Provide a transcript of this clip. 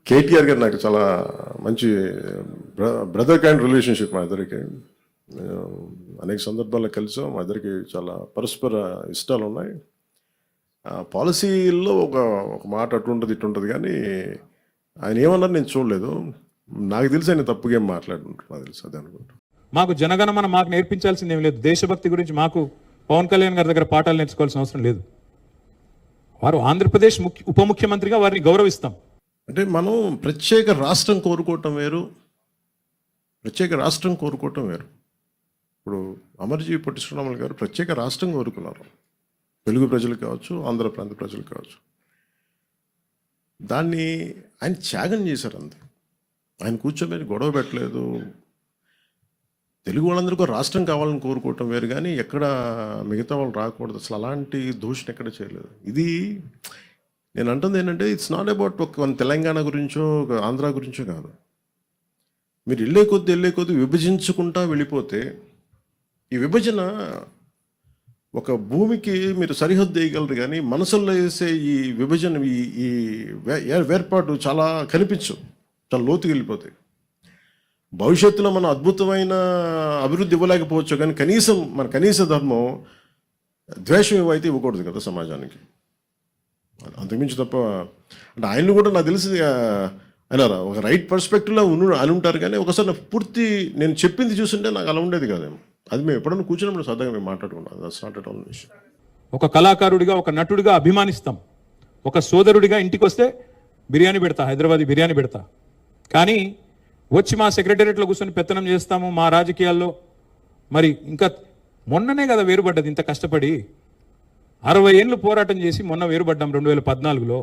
కేటీఆర్ గారు నాకు చాలా మంచి బ్రదర్ కైండ్ రిలేషన్షిప్ మా ఇద్దరికి. అనేక సందర్భాల్లో కలిసాం. మా ఇద్దరికి చాలా పరస్పర ఇష్టాలు ఉన్నాయి. పాలసీల్లో ఒక మాట అటుంటుంది ఇటుంటుంది, కానీ ఆయన ఏమన్నారు నేను చూడలేదు. నాకు తెలిసి ఆయన తప్పుగా ఏం మాట్లాడుకుంటారు, నాకు తెలుసు అదే అనుకుంటాను. మాకు జనగణమన మాకు నేర్పించాల్సింది ఏం లేదు. దేశభక్తి గురించి మాకు పవన్ కళ్యాణ్ గారి దగ్గర పాఠాలు నేర్చుకోవాల్సిన అవసరం లేదు. వారు ఆంధ్రప్రదేశ్ ఉప ముఖ్యమంత్రిగా వారిని గౌరవిస్తాం. అంటే మనం ప్రత్యేక రాష్ట్రం కోరుకోవటం వేరు, ప్రత్యేక రాష్ట్రం కోరుకోవటం వేరు. ఇప్పుడు అమర్జీ పొట్టి శ్రీరాములు గారు ప్రత్యేక రాష్ట్రం కోరుకున్నారు, తెలుగు ప్రజలు కావచ్చు, ఆంధ్ర ప్రాంత ప్రజలు కావచ్చు. దాన్ని ఆయన త్యాగం చేశారు అంతే. ఆయన కూర్చోబెట్టి గొడవ పెట్టలేదు. తెలుగు వాళ్ళందరికీ రాష్ట్రం కావాలని కోరుకోవటం వేరు, కానీ ఎక్కడ మిగతా వాళ్ళు రాకూడదు, అసలు అలాంటి దూషణ ఎక్కడ చేయలేదు. ఇది నేను అంటుంది ఏంటంటే, ఇట్స్ నాట్ అబౌట్ ఒక తెలంగాణ గురించో ఒక ఆంధ్ర గురించో కాదు. మీరు వెళ్ళే కొద్దీ విభజించుకుంటా వెళ్ళిపోతే, ఈ విభజన ఒక భూమికి మీరు సరిహద్దు వేయగలరు, కానీ మనసుల్లో వేసే ఈ విభజన ఈ వేర్పాటు చాలా కనిపించవు, చాలా లోతుకి వెళ్ళిపోతాయి. భవిష్యత్తులో మనం అద్భుతమైన అభివృద్ధి ఇవ్వలేకపోవచ్చు, కానీ కనీసం మన కనీస ధర్మం ద్వేషం ఇవ్వైతే ఇవ్వకూడదు కదా సమాజానికి. అంతకుమించి తప్ప అంటే ఆయన్ని కూడా నాకు తెలిసి ఆయన ఒక రైట్ పర్స్పెక్టివ్లో అని ఉంటారు, కానీ ఒకసారి నాకు పూర్తి నేను చెప్పింది చూస్తుంటే నాకు అలా ఉండేది కాదేమో. అది మేము ఎప్పుడైనా కూర్చున్నప్పుడు సరదాగా మేము మాట్లాడుకుంటాం. దట్స్ నాట్ ఎట్ ఆల్ విషయం. ఒక కళాకారుడిగా, ఒక నటుడిగా అభిమానిస్తాం. ఒక సోదరుడిగా ఇంటికి వస్తే బిర్యానీ పెడతా, హైదరాబాదీ బిర్యానీ పెడతా. కానీ వచ్చి మా సెక్రటేరియట్లో కూర్చొని పెత్తనం చేస్తాము మా రాజకీయాల్లో. మరి ఇంకా మొన్ననే కదా వేరుపడ్డది, ఇంత కష్టపడి 60 ఏళ్ళు పోరాటం చేసి మొన్న వేరుపడ్డాం 2014లో.